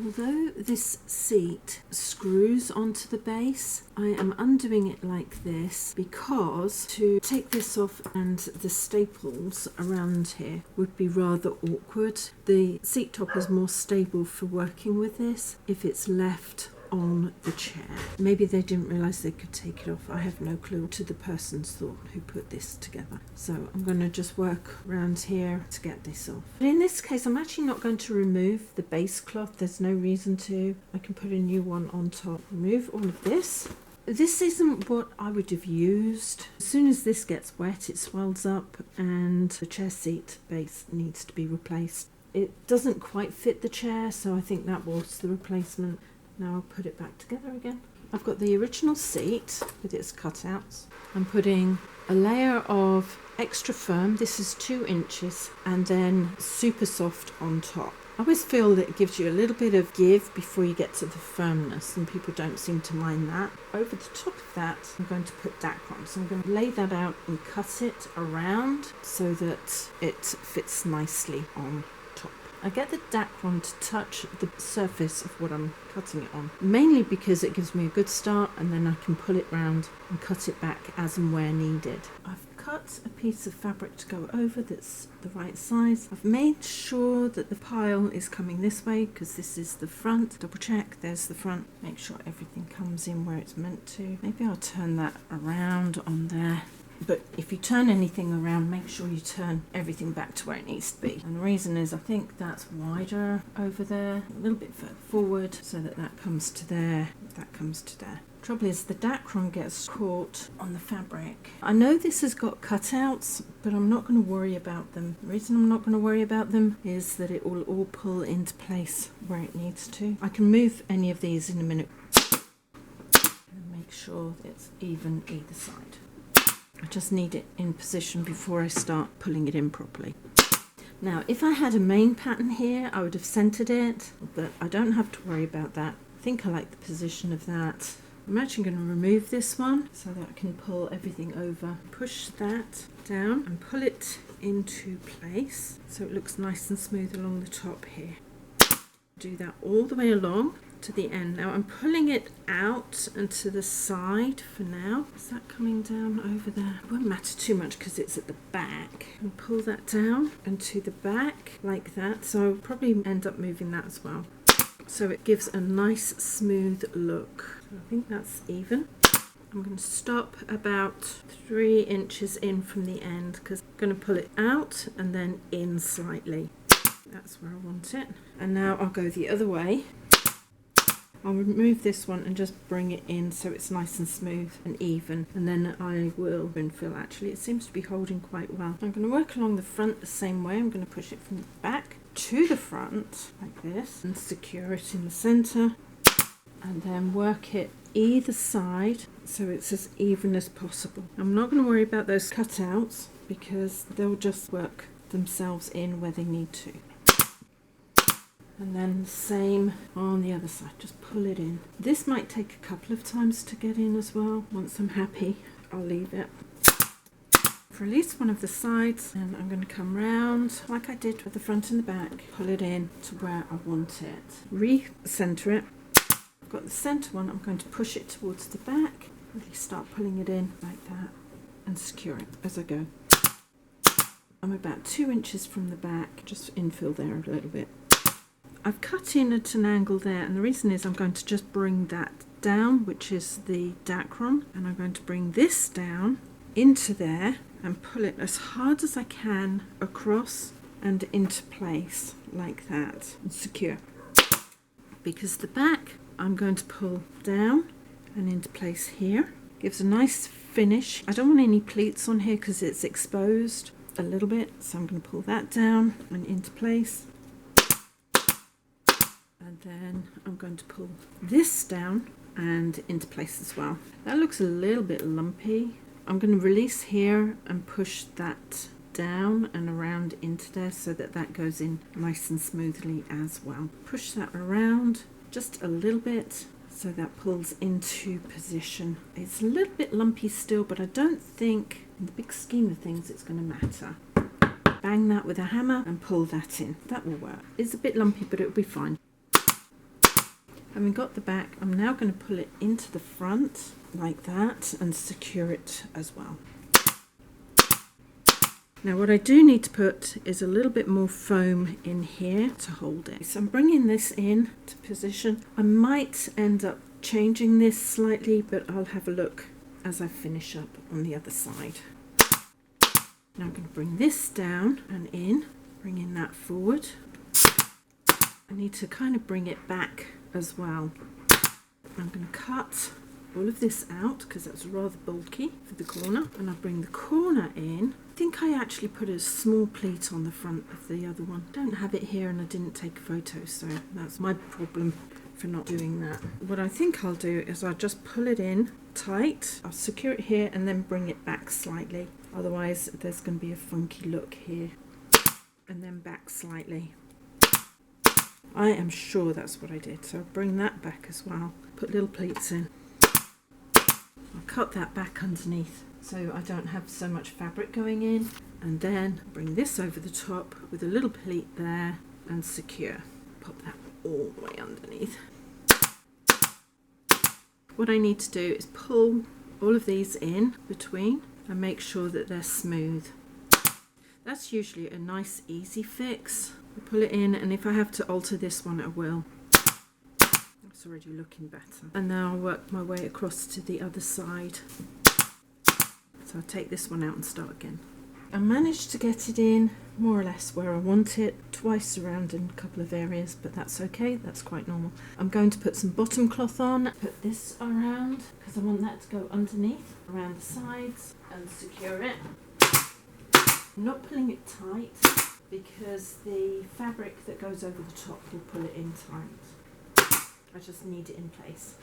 Although this seat screws onto the base, I am undoing it like this because to take this off and the staples around here would be rather awkward. The seat top is more stable for working with this if it's left on the chair. Maybe they didn't realise they could take it off. I have no clue to the person's thought who put this together. So I'm going to just work around here to get this off. But in this case, I'm actually not going to remove the base cloth. There's no reason to. I can put a new one on top. Remove all of this. This isn't what I would have used. As soon as this gets wet, it swells up and the chair seat base needs to be replaced. It doesn't quite fit the chair, so I think that was the replacement. Now I'll put it back together again. I've got the original seat with its cutouts. I'm putting a layer of extra firm, this is 2 inches, and then super soft on top. I always feel that it gives you a little bit of give before you get to the firmness, and people don't seem to mind that. Over the top of that, I'm going to put Dacron. So I'm going to lay that out and cut it around so that it fits nicely on top. I get the Dacron to touch the surface of what I'm cutting it on, mainly because it gives me a good start and then I can pull it round and cut it back as and where needed. I've cut a piece of fabric to go over that's the right size. I've made sure that the pile is coming this way because this is the front. Double check, there's the front. Make sure everything comes in where it's meant to. Maybe I'll turn that around on there. But if you turn anything around, make sure you turn everything back to where it needs to be. And the reason is I think that's wider over there, a little bit further forward, so that that comes to there, that comes to there. Trouble is the Dacron gets caught on the fabric. I know this has got cutouts, but I'm not going to worry about them. The reason I'm not going to worry about them is that it will all pull into place where it needs to. I can move any of these in a minute and make sure it's even either side. I just need it in position before I start pulling it in properly. Now, if I had a main pattern here, I would have centered it, but I don't have to worry about that. I think I like the position of that. I'm actually going to remove this one so that I can pull everything over. Push that down and pull it into place so it looks nice and smooth along the top here. Do that all the way along to the end. Now I'm pulling it out and to the side for now. Is that coming down over there? It won't matter too much because it's at the back. And pull that down and to the back like that. So I'll probably end up moving that as well. So it gives a nice smooth look. So I think that's even. I'm going to stop about 3 inches in from the end because I'm going to pull it out and then in slightly. That's where I want it. And now I'll go the other way. I'll remove this one and just bring it in so it's nice and smooth and even, and then I will infill. Actually, it seems to be holding quite well. I'm going to work along the front the same way. I'm going to push it from the back to the front like this and secure it in the center, and then work it either side so it's as even as possible. I'm not going to worry about those cutouts because they'll just work themselves in where they need to. And then the same on the other side, just pull it in. This might take a couple of times to get in as well. Once I'm happy, I'll leave it. Release one of the sides and I'm going to come round like I did with the front and the back, pull it in to where I want it. Re-center it. I've got the center one, I'm going to push it towards the back, really start pulling it in like that and secure it as I go. I'm about 2 inches from the back, just infill there a little bit. I've cut in at an angle there, and the reason is I'm going to just bring that down, which is the Dacron, and I'm going to bring this down into there and pull it as hard as I can across and into place like that and secure. Because the back I'm going to pull down and into place here. Gives a nice finish. I don't want any pleats on here because it's exposed a little bit, so I'm going to pull that down and into place. And then I'm going to pull this down and into place as well. That looks a little bit lumpy. I'm going to release here and push that down and around into there so that that goes in nice and smoothly as well. Push that around just a little bit so that pulls into position. It's a little bit lumpy still, but I don't think in the big scheme of things it's going to matter. Bang that with a hammer and pull that in. That will work. It's a bit lumpy, but it'll be fine. Having got the back, I'm now going to pull it into the front like that and secure it as well. Now what I do need to put is a little bit more foam in here to hold it. So I'm bringing this in to position. I might end up changing this slightly, but I'll have a look as I finish up on the other side. Now I'm going to bring this down and in, bringing that forward. I need to kind of bring it back as well. I'm going to cut all of this out because that's rather bulky for the corner, and I'll bring the corner in. I think I actually put a small pleat on the front of the other one. Don't have it here and I didn't take a photo, so that's my problem for not doing that. What I think I'll do is I'll just pull it in tight. I'll secure it here and then bring it back slightly. Otherwise there's going to be a funky look here. And then back slightly. I am sure that's what I did. So I'll bring that back as well. Put little pleats in. I'll cut that back underneath so I don't have so much fabric going in. And then bring this over the top with a little pleat there and secure. Pop that all the way underneath. What I need to do is pull all of these in between and make sure that they're smooth. That's usually a nice easy fix. I pull it in, and if I have to alter this one I will. It's already looking better. And now I'll work my way across to the other side. So I'll take this one out and start again. I managed to get it in more or less where I want it, twice around in a couple of areas, but that's okay, that's quite normal. I'm going to put some bottom cloth on, put this around because I want that to go underneath, around the sides, and secure it. I'm not pulling it tight because the fabric that goes over the top will pull it in tight. I just need it in place.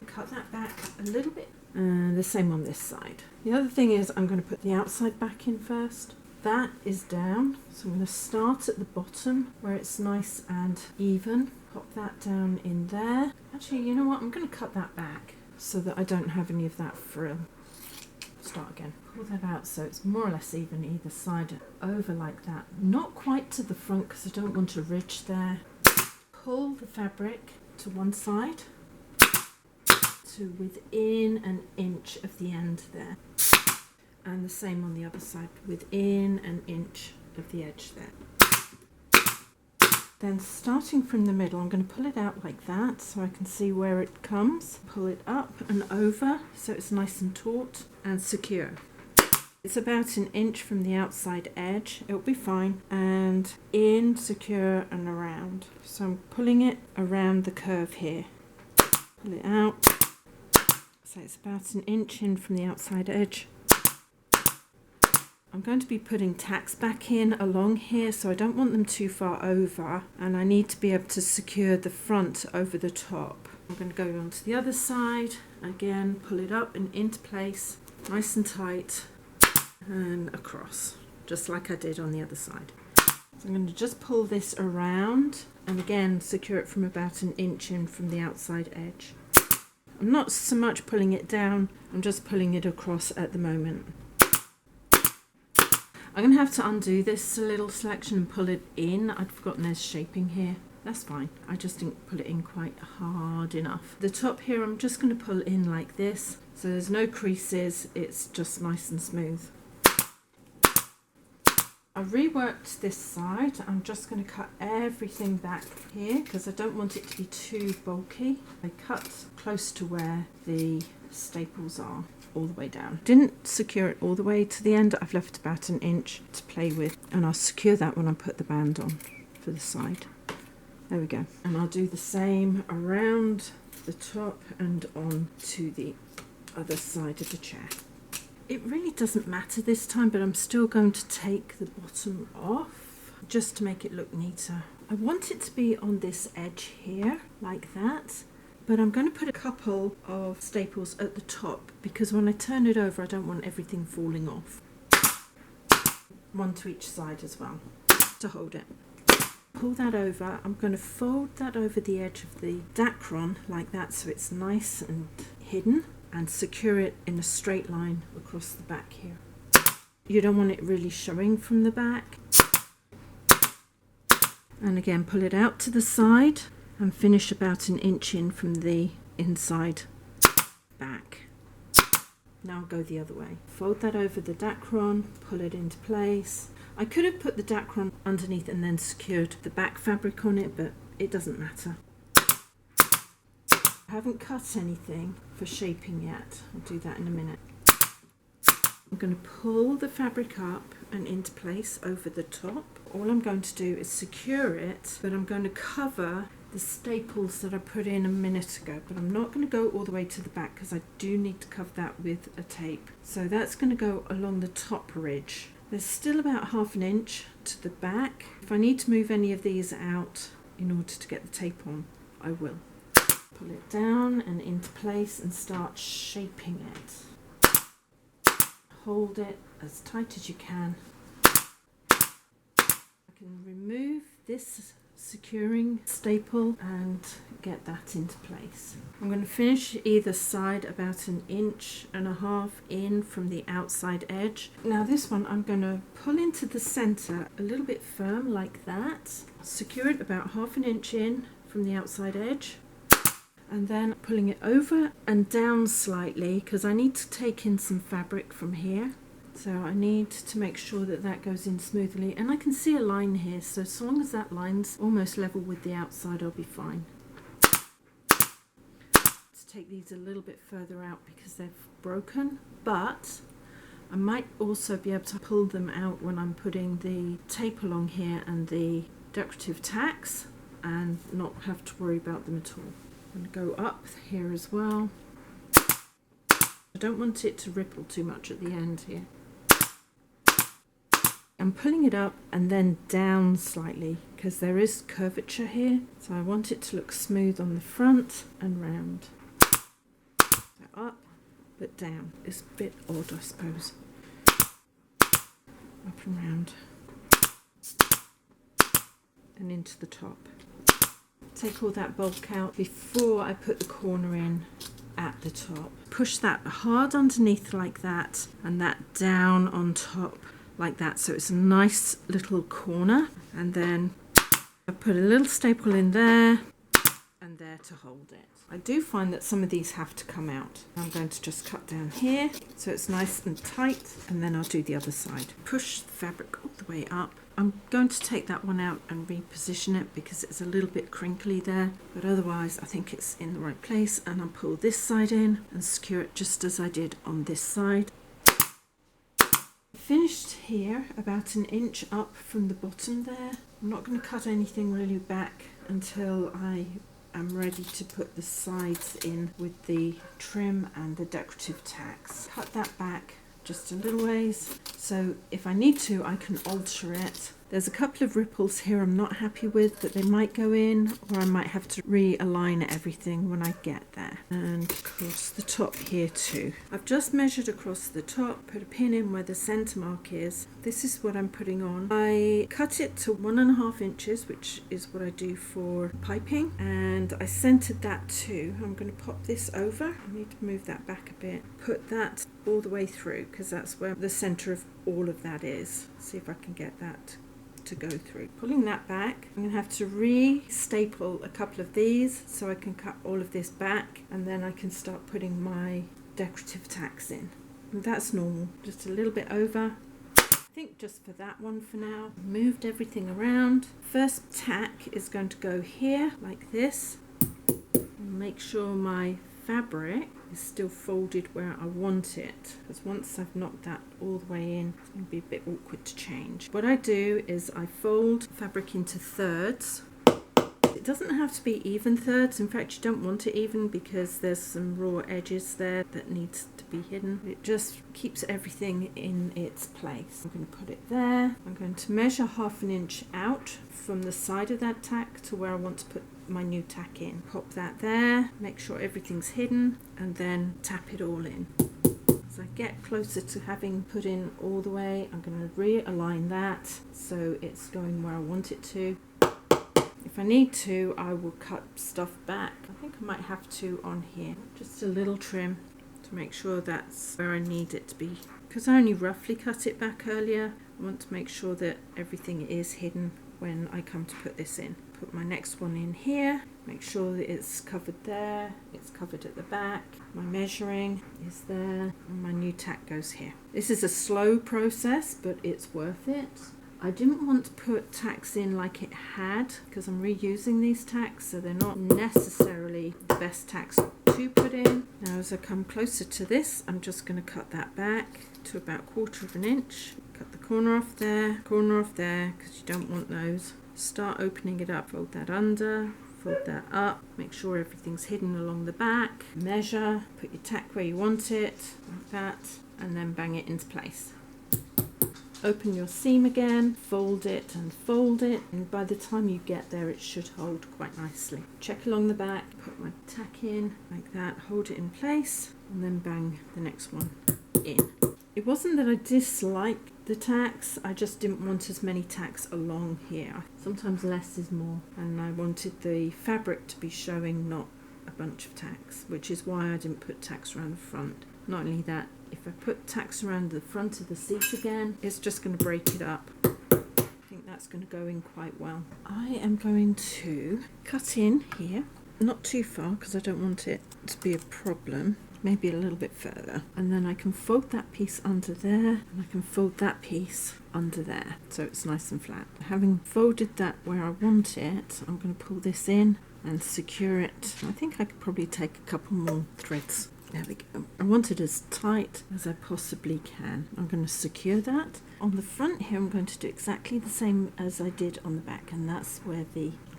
Cut that back a little bit, and the same on this side. The other thing is I'm going to put the outside back in first. That is down, so I'm going to start at the bottom where it's nice and even. Pop that down in there. Actually, you know what, I'm going to cut that back so that I don't have any of that frill. Start again. Pull that out so it's more or less even either side, over like that. Not quite to the front because I don't want a ridge there. Pull the fabric to one side to within an inch of the end there, and the same on the other side, within an inch of the edge there. Then starting from the middle, I'm going to pull it out like that so I can see where it comes. Pull it up and over so it's nice and taut and secure. It's about an inch from the outside edge, it'll be fine, and in, secure and around. So I'm pulling it around the curve here. Pull it out. So it's about an inch in from the outside edge. I'm going to be putting tacks back in along here, so I don't want them too far over, and I need to be able to secure the front over the top. I'm going to go on to the other side, again pull it up and into place, nice and tight, and across, just like I did on the other side. So I'm going to just pull this around and again secure it from about an inch in from the outside edge. I'm not so much pulling it down, I'm just pulling it across at the moment. I'm going to have to undo this little selection and pull it in. I'd forgotten there's shaping here. That's fine, I just didn't pull it in quite hard enough. The top here I'm just going to pull in like this, so there's no creases, it's just nice and smooth. I reworked this side. I'm just going to cut everything back here because I don't want it to be too bulky. I cut close to where the staples are, all the way down. Didn't secure it all the way to the end. I've left about an inch to play with, and I'll secure that when I put the band on for the side. There we go. And I'll do the same around the top and on to the other side of the chair. It really doesn't matter this time, but I'm still going to take the bottom off just to make it look neater. I want it to be on this edge here, like that, but I'm going to put a couple of staples at the top because when I turn it over, I don't want everything falling off. One to each side as well, to hold it. Pull that over. I'm going to fold that over the edge of the dacron like that so it's nice and hidden, and secure it in a straight line across the back here. You don't want it really showing from the back. And again, pull it out to the side and finish about an inch in from the inside back. Now I'll go the other way. Fold that over the dacron, pull it into place. I could have put the dacron underneath and then secured the back fabric on it, but it doesn't matter. I haven't cut anything for shaping yet. I'll do that in a minute. I'm going to pull the fabric up and into place over the top. All I'm going to do is secure it, but I'm going to cover the staples that I put in a minute ago, but I'm not going to go all the way to the back because I do need to cover that with a tape. So that's going to go along the top ridge. There's still about ½ an inch to the back. If I need to move any of these out in order to get the tape on, I will. Pull it down and into place and start shaping it. Hold it as tight as you can. I can remove this securing staple and get that into place. I'm going to finish either side about 1.5 inches in from the outside edge. Now this one I'm going to pull into the center a little bit firm like that, secure it about ½ an inch in from the outside edge, and then pulling it over and down slightly because I need to take in some fabric from here. So I need to make sure that that goes in smoothly, and I can see a line here, so as long as that line's almost level with the outside, I'll be fine. Let's take these a little bit further out because they're broken, but I might also be able to pull them out when I'm putting the tape along here and the decorative tacks and not have to worry about them at all. I'm going to go up here as well. I don't want it to ripple too much at the end here. I'm pulling it up and then down slightly because there is curvature here, so I want it to look smooth on the front and round. So up but down. It's a bit odd, I suppose. Up and round and into the top. Take all that bulk out before I put the corner in at the top. Push that hard underneath like that and that down on top like that, so it's a nice little corner, and then I put a little staple in there and there to hold it. I do find that some of these have to come out. I'm going to just cut down here so it's nice and tight, and then I'll do the other side. Push the fabric all the way up. I'm going to take that one out and reposition it because it's a little bit crinkly there, but otherwise I think it's in the right place, and I'll pull this side in and secure it just as I did on this side. Finished here about 1 inch up from the bottom there. I'm not going to cut anything really back until I am ready to put the sides in with the trim and the decorative tacks. Cut that back just a little ways, so if I need to I can alter it. There's a couple of ripples here I'm not happy with that they might go in, or I might have to realign everything when I get there. And across the top here too. I've just measured across the top, put a pin in where the centre mark is. This is what I'm putting on. I cut it to 1.5 inches, which is what I do for piping, and I centered that too. I'm going to pop this over. I need to move that back a bit. Put that all the way through because that's where the centre of all of that is. See if I can get that to go through. Pulling that back, I'm going to have to re-staple a couple of these so I can cut all of this back, and then I can start putting my decorative tacks in. And that's normal, just a little bit over. I think just for that one for now. Moved everything around. First tack is going to go here like this. Make sure my fabric is still folded where I want it, because once I've knocked that all the way in, it's going to be a bit awkward to change. What I do is I fold fabric into thirds. It doesn't have to be even thirds. In fact, you don't want it even because there's some raw edges there that needs to be hidden. It just keeps everything in its place. I'm going to put it there. I'm going to measure ½ an inch out from the side of that tack to where I want to put my new tack in. Pop that there, make sure everything's hidden, and then tap it all in. As I get closer to having put in all the way, I'm going to realign that so it's going where I want it to. If I need to, I will cut stuff back. I think I might have to on here. Just a little trim to make sure that's where I need it to be. Because I only roughly cut it back earlier, I want to make sure that everything is hidden when I come to put this in. Put my next one in here, Make sure that it's covered there, it's covered at the back, my measuring is there, and my new tack goes here. This is a slow process, but it's worth it. I didn't want to put tacks in like it had, because I'm reusing these tacks, so they're not necessarily the best tacks to put in. Now as I come closer to this, I'm just going to cut that back to about 1/4 inch. Cut the corner off there, because you don't want those. Start opening it up, fold that under, fold that up, make sure everything's hidden along the back, measure, put your tack where you want it, like that, and then bang it into place. Open your seam again, fold it, and by the time you get there it should hold quite nicely. Check along the back, put my tack in like that, hold it in place, and then bang the next one in. It wasn't that I disliked the tacks, I just didn't want as many tacks along here. Sometimes less is more, and I wanted the fabric to be showing, not a bunch of tacks, which is why I didn't put tacks around the front. Not only that, if I put tacks around the front of the seat again, it's just going to break it up. I think that's going to go in quite well. I am going to cut in here, not too far because I don't want it to be a problem. Maybe a little bit further, and then I can fold that piece under there, and I can fold that piece under there, so it's nice and flat. Having folded that where I want it, I'm going to pull this in and secure it. I think I could probably take a couple more threads. There we go. I want it as tight as I possibly can. I'm going to secure that. On the front here, I'm going to do exactly the same as I did on the back, and that's where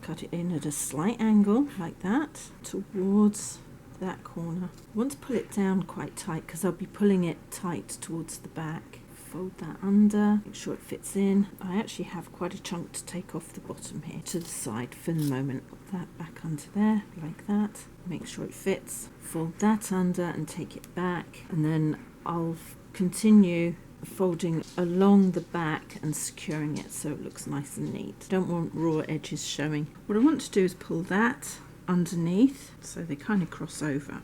cut it in at a slight angle like that towards that corner. I want to pull it down quite tight because I'll be pulling it tight towards the back. Fold that under, make sure it fits in. I actually have quite a chunk to take off the bottom here to the side for the moment. Put that back under there like that. Make sure it fits. Fold that under and take it back, and then I'll continue folding along the back and securing it so it looks nice and neat. Don't want raw edges showing. What I want to do is pull that underneath so they kind of cross over.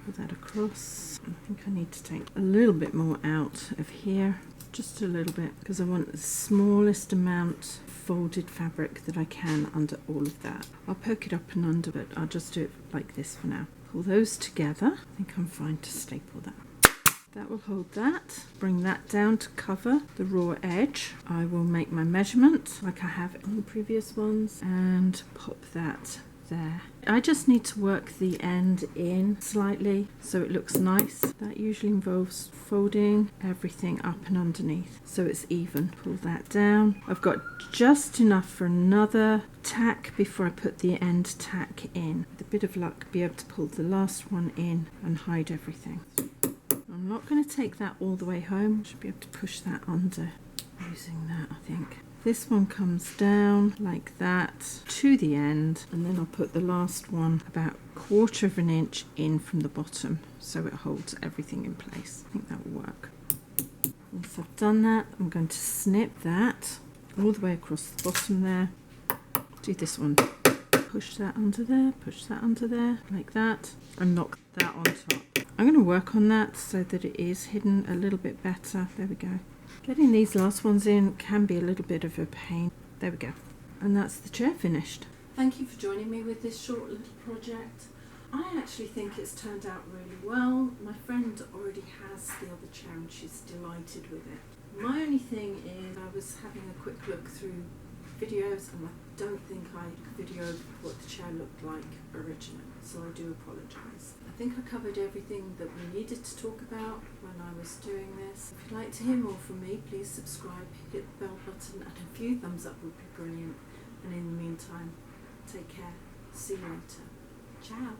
Pull that across. I think I need to take a little bit more out of here, just a little bit, because I want the smallest amount of folded fabric that I can under all of that. I'll poke it up and under, but I'll just do it like this for now. Pull those together. I think I'm fine to staple that. That will hold that. Bring that down to cover the raw edge. I will make my measurement like I have in the previous ones and pop that there. I just need to work the end in slightly so it looks nice. That usually involves folding everything up and underneath so it's even. Pull that down. I've got just enough for another tack before I put the end tack in. With a bit of luck, be able to pull the last one in and hide everything. I'm not going to take that all the way home. Should be able to push that under using that, I think. This one comes down like that to the end, and then I'll put the last one about 1/4 inch in from the bottom so it holds everything in place. I think that will work. Once I've done that, I'm going to snip that all the way across the bottom there. Do this one. Push that under there, like that, and knock that on top. I'm going to work on that so that it is hidden a little bit better. There we go. Getting these last ones in can be a little bit of a pain. There we go. And that's the chair finished. Thank you for joining me with this short little project. I actually think it's turned out really well. My friend already has the other chair and she's delighted with it. My only thing is I was having a quick look through videos and I don't think I videoed what the chair looked like originally, so I do apologise. I think I covered everything that we needed to talk about when I was doing this. If you'd like to hear more from me, please subscribe, hit the bell button, and a few thumbs up would be brilliant. And in the meantime, take care. See you later. Ciao.